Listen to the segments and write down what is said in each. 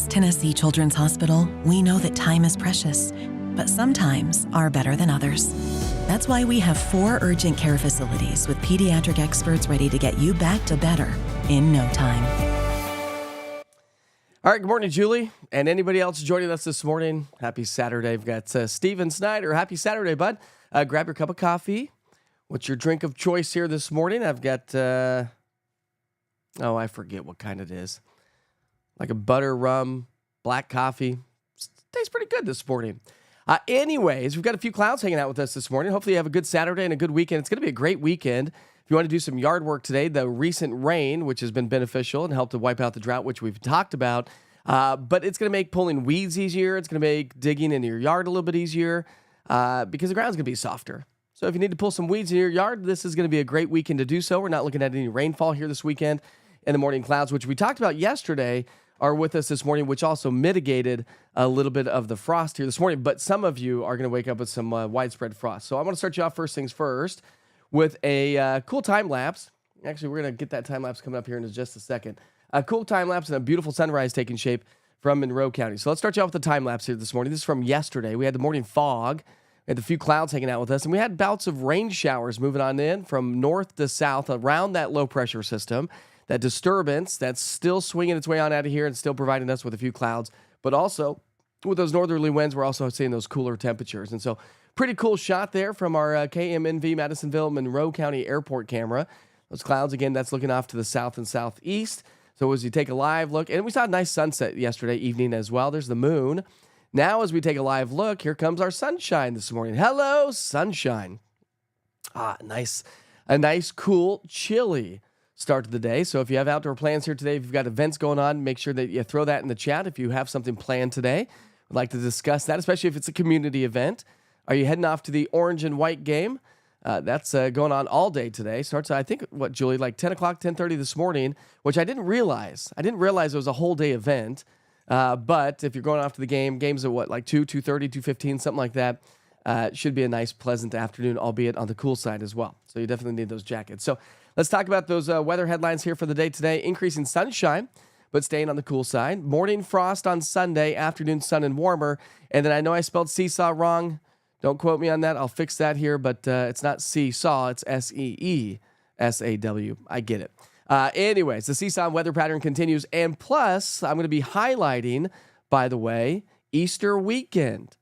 East Tennessee Children's Hospital, we know that time is precious, but some times are better than others. That's why we have 4 urgent care facilities with pediatric experts ready to get you back to better in no time. All right, good morning, Julie, and anybody else joining us this morning. Happy Saturday. We've got Steven Snyder. Happy Saturday, bud. Grab your cup of coffee. What's your drink of choice here this morning? I've got, I forget what kind it is. Like a butter rum, black coffee. Tastes pretty good this morning. Anyways, we've got a few clouds hanging out with us this morning. Hopefully you have a good Saturday and a good weekend. It's going to be a great weekend. If you want to do some yard work today, the recent rain, which has been beneficial and helped to wipe out the drought, which we've talked about, but it's going to make pulling weeds easier. It's going to make digging into your yard a little bit easier because the ground's going to be softer. So if you need to pull some weeds in your yard, this is going to be a great weekend to do so. We're not looking at any rainfall here this weekend. And the morning clouds, which we talked about yesterday, are with us this morning, which also mitigated a little bit of the frost here this morning. But some of you are going to wake up with some widespread frost. So I want to start you off first things first with a cool time lapse. Actually, we're going to get that time lapse coming up here in just a second. A cool time lapse and a beautiful sunrise taking shape from Monroe County. So let's start you off with the time lapse here this morning. This is from yesterday. We had the morning fog. We had a few clouds hanging out with us, and we had bouts of rain showers moving on in from north to south around that low pressure system. That disturbance that's still swinging its way on out of here and still providing us with a few clouds. But also, with those northerly winds, we're also seeing those cooler temperatures. And so, pretty cool shot there from our KMNV Madisonville Monroe County Airport camera. Those clouds, again, that's looking off to the south and southeast. So as you take a live look, and we saw a nice sunset yesterday evening as well. There's the moon. Now, as we take a live look, here comes our sunshine this morning. Hello, sunshine. Nice. A nice, cool, chilly start to the day. So if you have outdoor plans here today, if you've got events going on, make sure that you throw that in the chat if you have something planned today. I'd like to discuss that, especially if it's a community event. Are you heading off to the orange and white game? That's going on all day today. Starts, I think, Julie, like 10 o'clock, 10:30 this morning, which I didn't realize. I didn't realize it was a whole day event. But if you're going off to the games at like 2, 2:30, 2:15, something like that. It should be a nice, pleasant afternoon, albeit on the cool side as well. So you definitely need those jackets. So let's talk about those weather headlines here for the day today. Increasing sunshine, but staying on the cool side. Morning frost on Sunday, afternoon sun and warmer. And then I know I spelled seesaw wrong. Don't quote me on that. I'll fix that here, but it's not seesaw. It's SEESAW. I get it. Anyways, the seesaw weather pattern continues. And plus, I'm going to be highlighting, by the way, Easter weekend.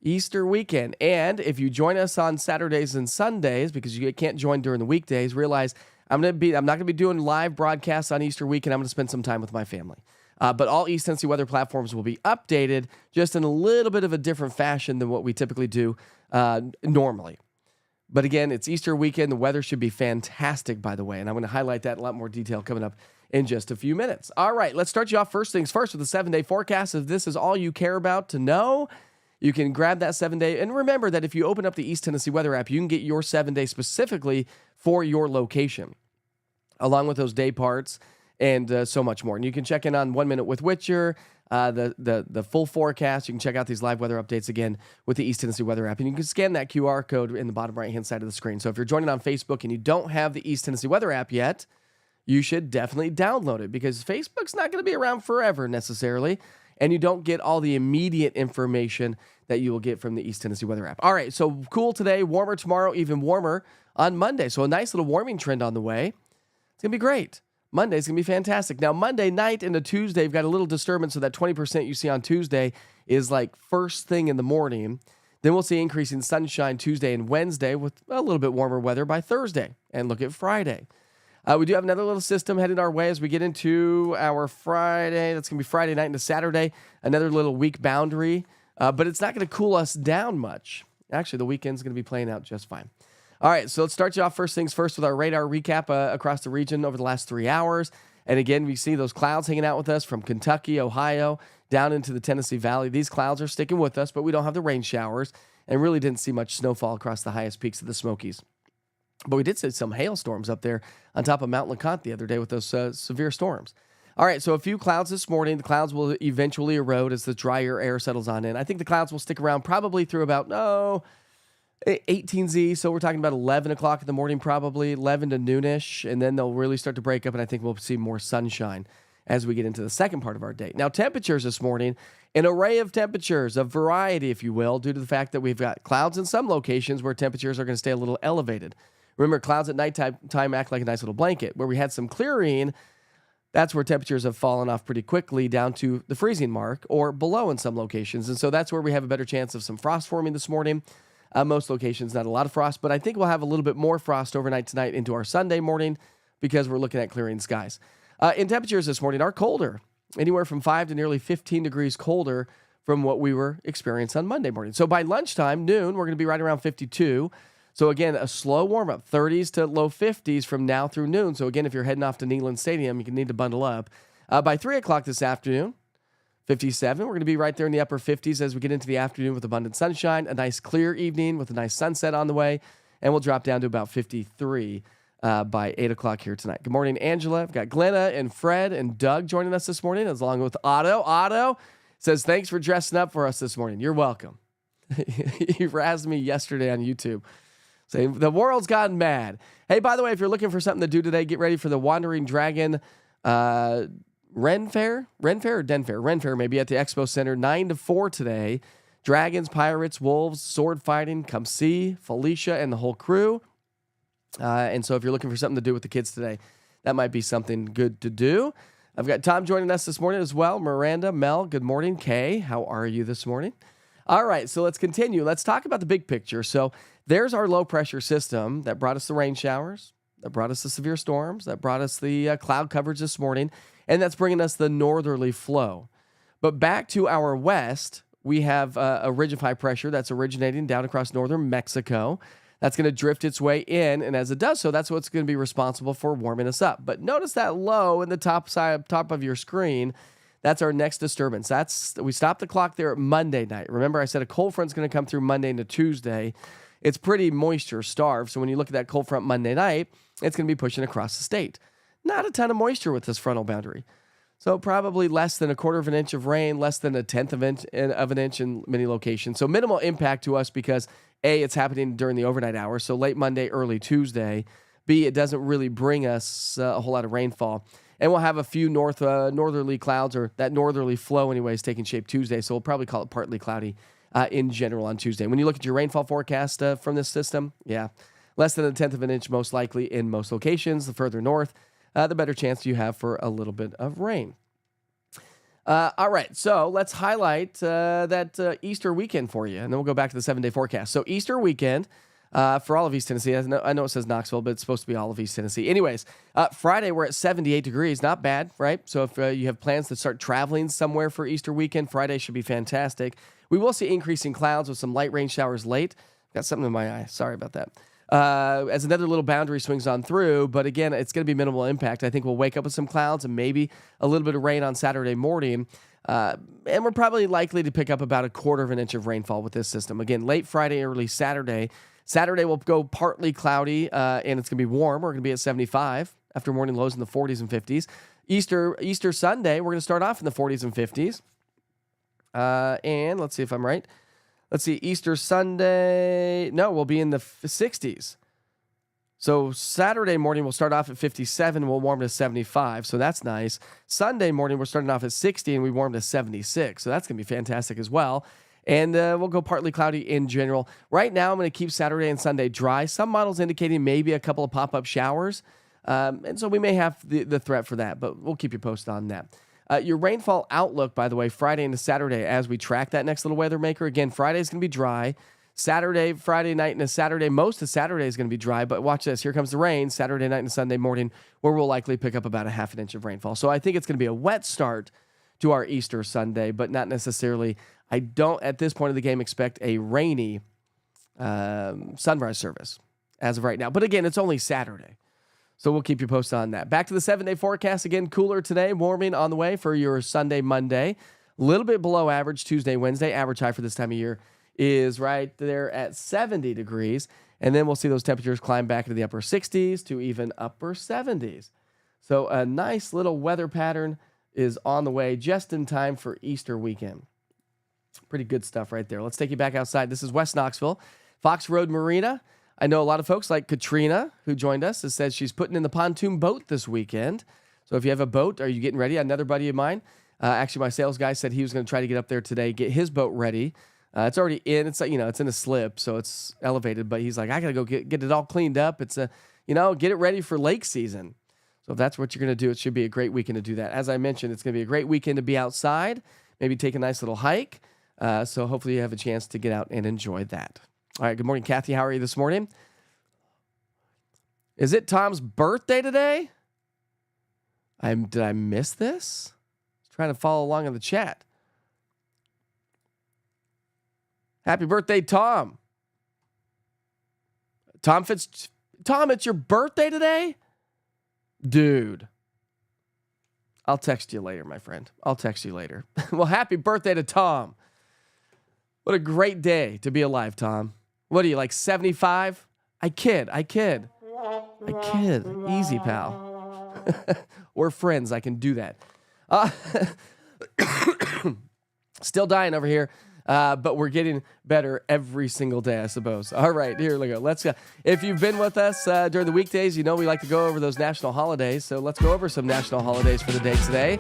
And if you join us on Saturdays and Sundays, because you can't join during the weekdays, realize I'm not going to be doing live broadcasts on Easter weekend. I'm going to spend some time with my family. But all East Tennessee weather platforms will be updated just in a little bit of a different fashion than what we typically do normally. But again, it's Easter weekend. The weather should be fantastic, by the way. And I'm going to highlight that in a lot more detail coming up in just a few minutes. All right, let's start you off first things first with the 7-day forecast. If this is all you care about to know, you can grab that 7-day. And remember that if you open up the East Tennessee weather app, you can get your 7-day specifically for your location, along with those day parts and so much more. And you can check in on 1 Minute with Witcher, the full forecast. You can check out these live weather updates again with the East Tennessee weather app. And you can scan that QR code in the bottom right-hand side of the screen. So if you're joining on Facebook and you don't have the East Tennessee weather app yet, you should definitely download it because Facebook's not going to be around forever necessarily. And you don't get all the immediate information that you will get from the East Tennessee weather app. All right, so cool today, warmer tomorrow, even warmer on Monday. So a nice little warming trend on the way. It's going to be great. Monday's going to be fantastic. Now, Monday night into Tuesday, you've got a little disturbance, so that 20% you see on Tuesday is like first thing in the morning. Then we'll see increasing sunshine Tuesday and Wednesday with a little bit warmer weather by Thursday. And look at Friday. We do have another little system headed our way as we get into our Friday. That's going to be Friday night into Saturday. Another little week boundary. But it's not going to cool us down much. Actually, the weekend's going to be playing out just fine. All right, so let's start you off first things first with our radar recap across the region over the last 3 hours. And again, we see those clouds hanging out with us from Kentucky, Ohio, down into the Tennessee Valley. These clouds are sticking with us, but we don't have the rain showers and really didn't see much snowfall across the highest peaks of the Smokies. But we did see some hailstorms up there on top of Mount LeConte the other day with those severe storms. All right, so a few clouds this morning. The clouds will eventually erode as the drier air settles on in. I think the clouds will stick around probably through about, 18Z. So we're talking about 11 o'clock in the morning, probably 11 to noonish, and then they'll really start to break up, and I think we'll see more sunshine as we get into the second part of our day. Now, temperatures this morning, an array of temperatures, a variety, if you will, due to the fact that we've got clouds in some locations where temperatures are going to stay a little elevated. Remember, clouds at nighttime act like a nice little blanket. Where we had some clearing, that's where temperatures have fallen off pretty quickly down to the freezing mark or below in some locations. And so that's where we have a better chance of some frost forming this morning. Most locations, not a lot of frost, but I think we'll have a little bit more frost overnight tonight into our Sunday morning because we're looking at clearing skies. In temperatures this morning are colder, anywhere from 5 to nearly 15 degrees colder from what we were experiencing on Monday morning. So by lunchtime, noon, we're going to be right around 52. So again, a slow warm-up, 30s to low 50s from now through noon. So again, if you're heading off to Neyland Stadium, you can need to bundle up. By 3 o'clock this afternoon, 57, we're going to be right there in the upper 50s as we get into the afternoon with abundant sunshine, a nice clear evening with a nice sunset on the way, and we'll drop down to about 53 by 8 o'clock here tonight. Good morning, Angela. I've got Glenna and Fred and Doug joining us this morning, as along with Otto. Otto says, thanks for dressing up for us this morning. You're welcome. He razzed me yesterday on YouTube, saying, the world's gotten mad. Hey, by the way, if you're looking for something to do today, get ready for the Wandering Dragon Ren Fair or Den Fair? Ren Fair maybe at the Expo Center, 9 to 4 today. Dragons, pirates, wolves, sword fighting. Come see Felicia and the whole crew. And so if you're looking for something to do with the kids today, that might be something good to do. I've got Tom joining us this morning as well. Miranda, Mel, good morning. Kay, how are you this morning? All right, so let's continue. Let's talk about the big picture. So there's our low pressure system that brought us the rain showers, that brought us the severe storms, that brought us the cloud coverage this morning, and that's bringing us the northerly flow. But back to our west, we have a ridge of high pressure that's originating down across northern Mexico. That's going to drift its way in, and as it does so, that's what's going to be responsible for warming us up. But notice that low in the top of your screen. That's our next disturbance. We stopped the clock there at Monday night. Remember, I said a cold front's going to come through Monday into Tuesday. It's pretty moisture starved, so when you look at that cold front Monday night, it's going to be pushing across the state. Not a ton of moisture with this frontal boundary. So probably less than a quarter of an inch of rain, less than a tenth of an inch in many locations. So minimal impact to us because A, it's happening during the overnight hours, so late Monday, early Tuesday. B, it doesn't really bring us a whole lot of rainfall. And we'll have a few northerly clouds, or that northerly flow anyways, taking shape Tuesday. So we'll probably call it partly cloudy in general on Tuesday. When you look at your rainfall forecast from this system, yeah, less than a tenth of an inch most likely in most locations. The further north, the better chance you have for a little bit of rain. All right, so let's highlight that Easter weekend for you, and then we'll go back to the 7-day forecast. So Easter weekend for all of East Tennessee. I know it says Knoxville, but it's supposed to be all of East Tennessee. Anyways, Friday we're at 78 degrees. Not bad, right? So if you have plans to start traveling somewhere for Easter weekend, Friday should be fantastic. We will see increasing clouds with some light rain showers late. Got something in my eye. Sorry about that. As another little boundary swings on through, but again, it's going to be minimal impact. I think we'll wake up with some clouds and maybe a little bit of rain on Saturday morning, and we're probably likely to pick up about a quarter of an inch of rainfall with this system. Again, late Friday, early Saturday. Saturday will go partly cloudy, and it's going to be warm. We're going to be at 75 after morning lows in the 40s and 50s. Easter Sunday, we're going to start off in the 40s and 50s. And let's see if I'm right. Let's see, Easter Sunday, no, we'll be in the 60s. So Saturday morning, we'll start off at 57, we'll warm to 75, so that's nice. Sunday morning, we're starting off at 60, and we warm to 76, so that's going to be fantastic as well. And we'll go partly cloudy in general. Right now, I'm going to keep Saturday and Sunday dry. Some models indicating maybe a couple of pop-up showers, and so we may have the threat for that, but we'll keep you posted on that. Your rainfall outlook, by the way, Friday into Saturday, as we track that next little weather maker. Again, Friday's going to be dry. Saturday, Friday night, and a Saturday. Most of Saturday is going to be dry, but watch this. Here comes the rain Saturday night and Sunday morning, where we'll likely pick up about a half an inch of rainfall. So I think it's going to be a wet start to our Easter Sunday, but not necessarily. I don't, at this point of the game, expect a rainy sunrise service as of right now. But again, it's only Saturday. So we'll keep you posted on that. Back to the 7-day forecast. Again, cooler today, warming on the way for your Sunday, Monday. A little bit below average Tuesday, Wednesday. Average high for this time of year is right there at 70 degrees. And then we'll see those temperatures climb back into the upper 60s to even upper 70s. So a nice little weather pattern is on the way just in time for Easter weekend. Pretty good stuff right there. Let's take you back outside. This is West Knoxville, Fox Road Marina. I know a lot of folks like Katrina, who joined us, has said she's putting in the pontoon boat this weekend. So if you have a boat, are you getting ready? Another buddy of mine, actually my sales guy said he was going to try to get up there today, get his boat ready. It's already in. It's like, it's in a slip, so it's elevated. But he's like, I got to go get it all cleaned up. It's get it ready for lake season. So if that's what you're going to do, it should be a great weekend to do that. As I mentioned, it's going to be a great weekend to be outside, maybe take a nice little hike. So hopefully you have a chance to get out and enjoy that. All right, good morning, Kathy. How are you this morning? Is it Tom's birthday today? Did I miss this? Trying to follow along in the chat. Happy birthday, Tom. Tom, it's your birthday today? Dude. I'll text you later, my friend. I'll text you later. Well, happy birthday to Tom. What a great day to be alive, Tom. What are you, like 75? I kid. Easy, pal. We're friends. I can do that. Still dying over here. But we're getting better every single day, I suppose. All right, here we go. Let's go. If you've been with us during the weekdays, we like to go over those national holidays. So let's go over some national holidays for the day today.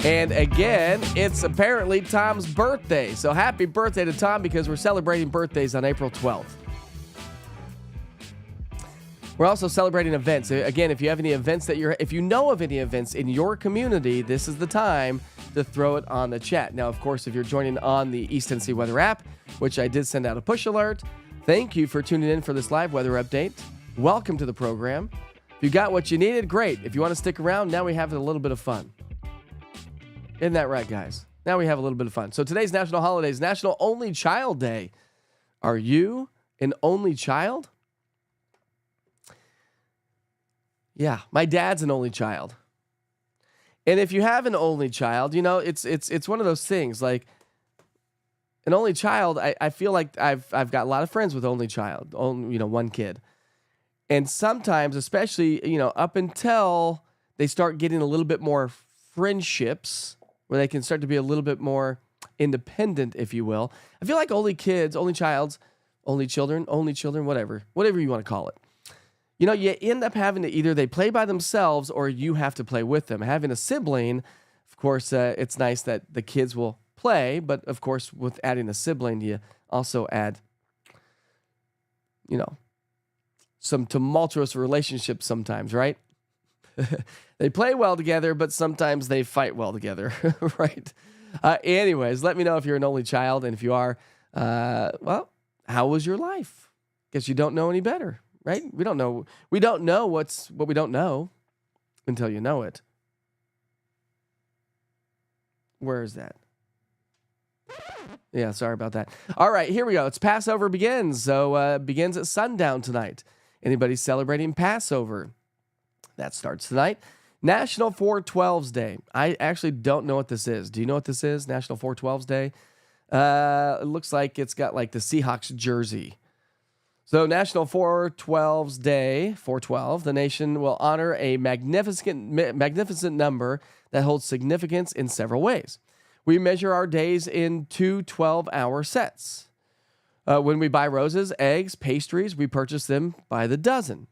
And again, it's apparently Tom's birthday. So happy birthday to Tom, because we're celebrating birthdays on April 12th. We're also celebrating events. Again, if you have any events if you know of any events in your community, this is the time to throw it on the chat. Now, of course, if you're joining on the East Tennessee Weather app, which I did send out a push alert, thank you for tuning in for this live weather update. Welcome to the program. If you got what you needed, great. If you want to stick around, now we have a little bit of fun. Isn't that right, guys? Now we have a little bit of fun. So today's national holiday is National Only Child Day. Are you an only child? Yeah, my dad's an only child. And if you have an only child, it's one of those things. Like an only child, I feel like I've got a lot of friends with only child, one kid. And sometimes, especially, up until they start getting a little bit more friendships, where they can start to be a little bit more independent, if you will. I feel like only kids, only childs, only children, whatever you want to call it. You end up having to either they play by themselves or you have to play with them. Having a sibling, of course, it's nice that the kids will play, but of course, with adding a sibling, you also add, some tumultuous relationships sometimes, right? They play well together, but sometimes they fight well together, right? Anyways, let me know if you're an only child, and if you are, how was your life? Guess you don't know any better. Right? We don't know what we don't know until you know it. Where is that? Yeah, sorry about that. All right, here we go. It's Passover begins. So begins at sundown tonight. Anybody celebrating Passover? That starts tonight. National 412s Day. I actually don't know what this is. Do you know what this is? National 412s Day? It looks like it's got like the Seahawks jersey. So National 412s Day, 412, the nation will honor a magnificent number that holds significance in several ways. We measure our days in 2 12-hour sets. When we buy roses, eggs, pastries, we purchase them by the dozen,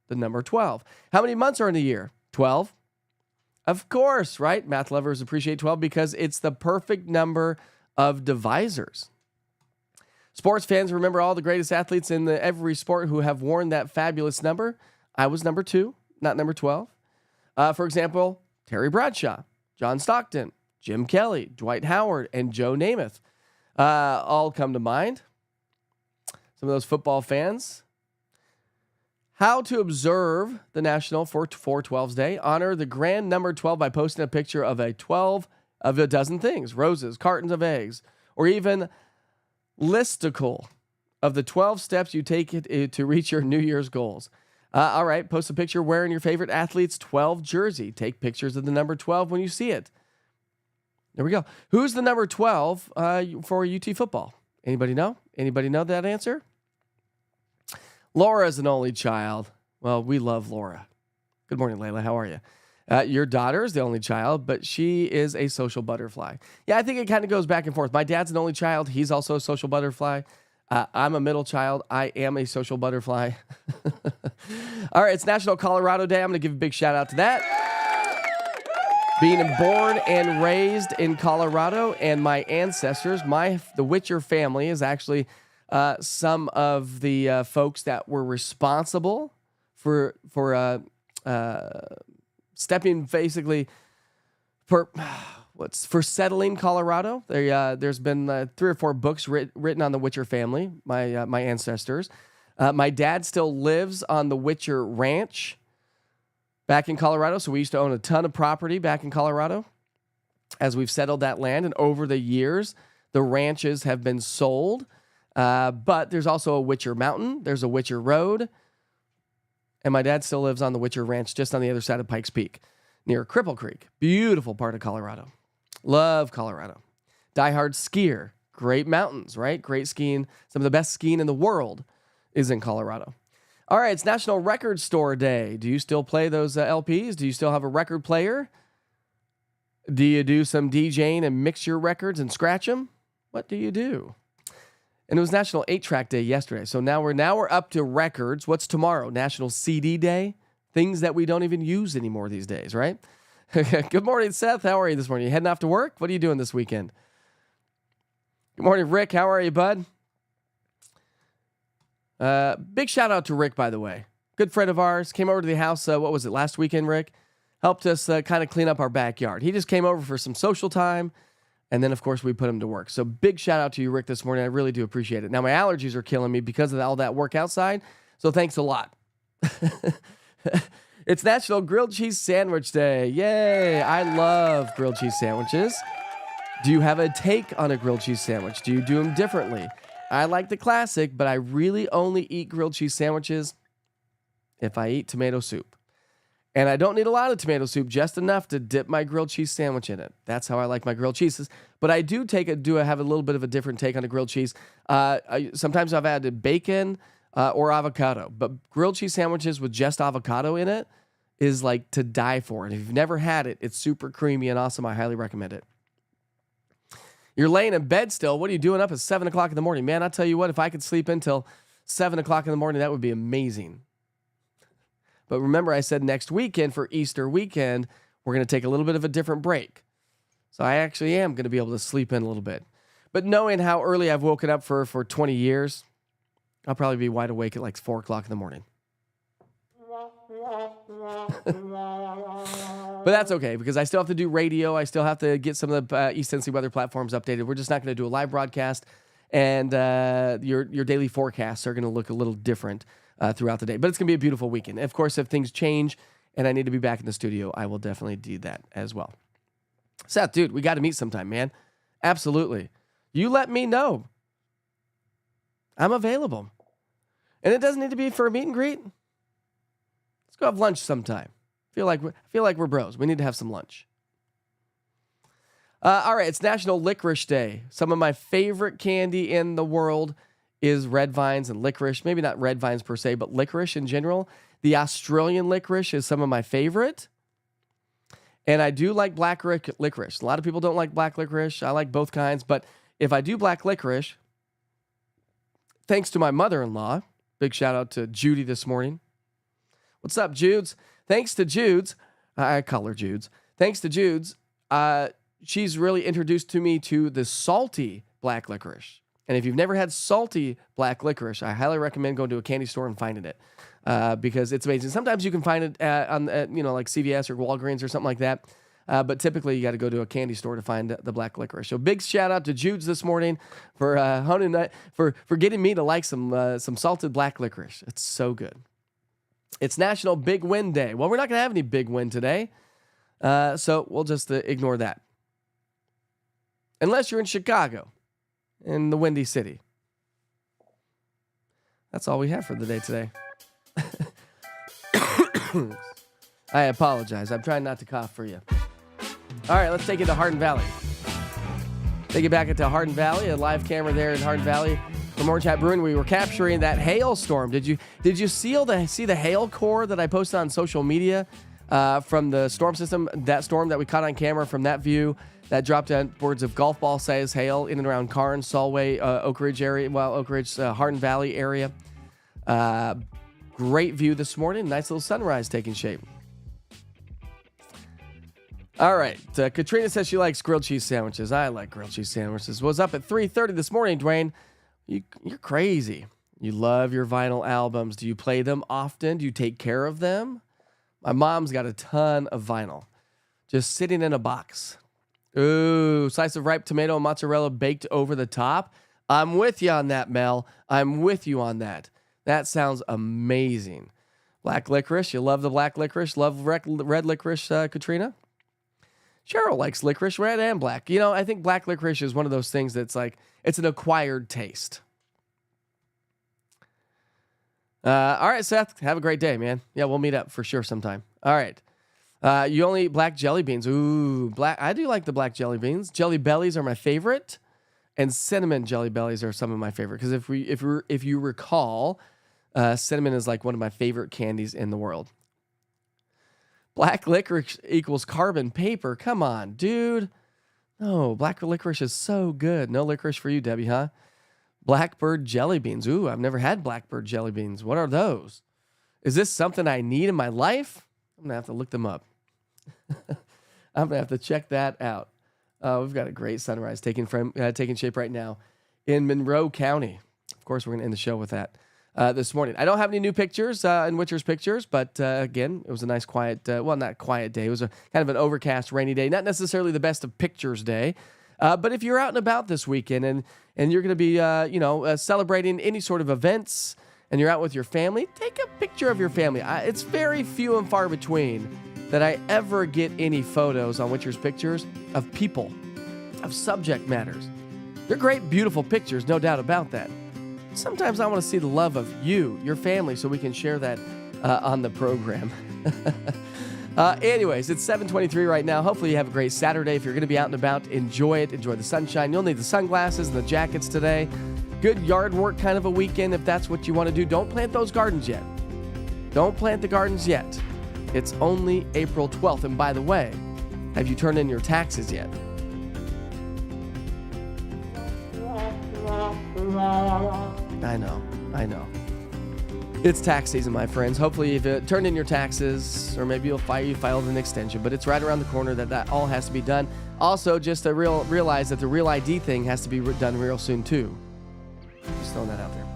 the number 12. How many months are in a year? 12. Of course, right? Math lovers appreciate 12 because it's the perfect number of divisors. Sports fans remember all the greatest athletes in every sport who have worn that fabulous number. I was number 2, not number 12. For example, Terry Bradshaw, John Stockton, Jim Kelly, Dwight Howard, and Joe Namath all come to mind. Some of those football fans. How to observe the National 412s Day. Honor the grand number 12 by posting a picture of a dozen things. Roses, cartons of eggs, or even listicle of the 12 steps you take to reach your New Year's goals. All right, post a picture wearing your favorite athlete's 12 jersey. Take pictures of the number 12 when you see it. There we go. Who's the number 12 for UT football? Anybody know? Anybody know that answer? Laura's an only child. Well, we love Laura. Good morning, Layla. How are you? Your daughter is the only child, but she is a social butterfly. Yeah, I think it kind of goes back and forth. My dad's an only child. He's also a social butterfly. I'm a middle child. I am a social butterfly. All right, it's National Colorado Day. I'm going to give a big shout out to that. Being born and raised in Colorado, and my ancestors, the Witcher family is actually some of the folks that were responsible for stepping basically for settling Colorado. There's been 3 or 4 books written on the Witcher family, my ancestors. My dad still lives on the Witcher Ranch back in Colorado, so we used to own a ton of property back in Colorado as we've settled that land. And over the years, the ranches have been sold. But there's also a Witcher Mountain. There's a Witcher Road. And my dad still lives on the Witcher Ranch just on the other side of Pikes Peak near Cripple Creek. Beautiful part of Colorado. Love Colorado. Diehard skier. Great mountains, right? Great skiing. Some of the best skiing in the world is in Colorado. All right, it's National Record Store Day. Do you still play those LPs? Do you still have a record player? Do you do some DJing and mix your records and scratch them? What do you do? And it was National 8-Track Day yesterday. So now we're up to records. What's tomorrow? National CD Day? Things that we don't even use anymore these days, right? Good morning, Seth. How are you this morning? You heading off to work? What are you doing this weekend? Good morning, Rick. How are you, bud? Big shout out to Rick, by the way. Good friend of ours. Came over to the house, what was it, last weekend, Rick? Helped us kind of clean up our backyard. He just came over for some social time, and then, of course, we put him to work. So big shout out to you, Rick, this morning. I really do appreciate it. Now, my allergies are killing me because of all that work outside, so thanks a lot. It's National Grilled Cheese Sandwich Day. Yay! I love grilled cheese sandwiches. Do you have a take on a grilled cheese sandwich? Do you do them differently? I like the classic, but I really only eat grilled cheese sandwiches if I eat tomato soup. And I don't need a lot of tomato soup, just enough to dip my grilled cheese sandwich in it. That's how I like my grilled cheeses. But I do have a little bit of a different take on a grilled cheese. Sometimes I've added bacon or avocado, but grilled cheese sandwiches with just avocado in it is like to die for. And if you've never had it, it's super creamy and awesome. I highly recommend it. You're laying in bed still. What are you doing up at 7 o'clock in the morning? Man, I'll tell you what, if I could sleep until 7 o'clock in the morning, that would be amazing. But remember, I said next weekend for Easter weekend, we're going to take a little bit of a different break. So I actually am going to be able to sleep in a little bit. But knowing how early I've woken up for 20 years, I'll probably be wide awake at like 4 o'clock in the morning. But that's okay, because I still have to do radio. I still have to get some of the East Tennessee weather platforms updated. We're just not going to do a live broadcast, and your daily forecasts are going to look a little different throughout the day. But it's going to be a beautiful weekend. Of course, if things change and I need to be back in the studio, I will definitely do that as well. Seth, dude, we got to meet sometime, man. Absolutely. You let me know. I'm available. And it doesn't need to be for a meet and greet. Let's go have lunch sometime. I feel like we're bros. We need to have some lunch. All right, it's National Licorice Day. Some of my favorite candy in the world is red vines and licorice. Maybe not red vines per se, but licorice in general. The Australian licorice is some of my favorite. And I do like black licorice. A lot of people don't like black licorice. I like both kinds. But if I do black licorice, thanks to my mother-in-law, big shout out to Judy this morning. What's up, Judes? Thanks to Judes, I call her Judes. Thanks to Judes, she's really introduced to me to the salty black licorice. And if you've never had salty black licorice, I highly recommend going to a candy store and finding it because it's amazing. Sometimes you can find it on like CVS or Walgreens or something like that. But typically you got to go to a candy store to find the black licorice. So big shout out to Judes this morning for getting me to like some salted black licorice. It's so good. It's National Big Win Day. Well, we're not going to have any big win today, so we'll just ignore that. Unless you're in Chicago, in the Windy City. That's all we have for the day today. I apologize. I'm trying not to cough for you. All right, let's take it to Hardin Valley. Take it back into Hardin Valley, a live camera there in Hardin Valley. From Orange Hat Brewing, we were capturing that hailstorm. Did you see the hail core that I posted on social media from the storm system, that storm that we caught on camera from that view. That dropped downwards of golf ball size hail in and around Karn, Solway, Oak Ridge area, Oak Ridge, Hardin Valley area. Great view this morning. Nice little sunrise taking shape. All right. Katrina says she likes grilled cheese sandwiches. I like grilled cheese sandwiches. Was up at 3:30 this morning, Dwayne. You're crazy. You love your vinyl albums. Do you play them often? Do you take care of them? My mom's got a ton of vinyl just sitting in a box. Ooh, slice of ripe tomato and mozzarella baked over the top. I'm with you on that, Mel. I'm with you on that. That sounds amazing. Black licorice. You love the black licorice? Love red licorice, Katrina? Cheryl likes licorice, red and black. I think black licorice is one of those things that's like, it's an acquired taste. All right, Seth, have a great day, man. Yeah, we'll meet up for sure sometime. All right. You only eat black jelly beans. Ooh, black. I do like the black jelly beans. Jelly bellies are my favorite, and cinnamon jelly bellies are some of my favorite. Because if you recall, cinnamon is like one of my favorite candies in the world. Black licorice equals carbon paper. Come on, dude. No, black licorice is so good. No licorice for you, Debbie, huh? Blackbird jelly beans. Ooh, I've never had blackbird jelly beans. What are those? Is this something I need in my life? I'm going to have to look them up. I'm going to have to check that out. We've got a great sunrise taking shape right now in Monroe County. Of course, we're going to end the show with that this morning. I don't have any new pictures in Witcher's Pictures, but again, it was a nice quiet, not quiet day. It was a kind of an overcast, rainy day. Not necessarily the best of pictures day. But if you're out and about this weekend and you're going to be, celebrating any sort of events and you're out with your family, take a picture of your family. It's very few and far between that I ever get any photos on Witcher's Pictures of people, of subject matters. They're great, beautiful pictures, no doubt about that. Sometimes I want to see the love of you, your family, so we can share that on the program. Anyways, it's 7:23 right now. Hopefully you have a great Saturday. If you're going to be out and about, enjoy it. Enjoy the sunshine. You'll need the sunglasses and the jackets today. Good yard work kind of a weekend if that's what you want to do. Don't plant those gardens yet. Don't plant the gardens yet. It's only April 12th. And by the way, have you turned in your taxes yet? I know. It's tax season, my friends. Hopefully you've turned in your taxes, or maybe you filed an extension, but it's right around the corner that all has to be done. Also, just to realize that the Real ID thing has to be done real soon, too. Just throwing that out there.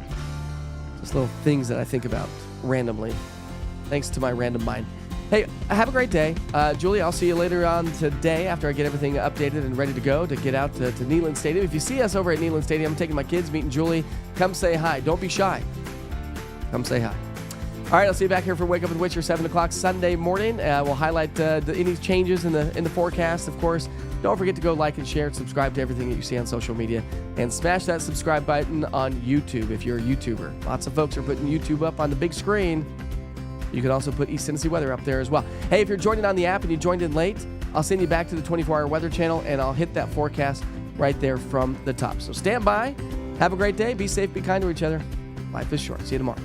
Just little things that I think about randomly, thanks to my random mind. Hey, have a great day. Julie, I'll see you later on today after I get everything updated and ready to go to get out to Neyland Stadium. If you see us over at Neyland Stadium, I'm taking my kids, meeting Julie. Come say hi. Don't be shy. Come say hi. All right, I'll see you back here for Wake Up with Witcher, 7 o'clock Sunday morning. We'll highlight any changes in the forecast, of course. Don't forget to go like and share and subscribe to everything that you see on social media. And smash that subscribe button on YouTube if you're a YouTuber. Lots of folks are putting YouTube up on the big screen. You can also put East Tennessee weather up there as well. Hey, if you're joining on the app and you joined in late, I'll send you back to the 24-hour weather channel, and I'll hit that forecast right there from the top. So stand by. Have a great day. Be safe. Be kind to each other. Life is short. See you tomorrow.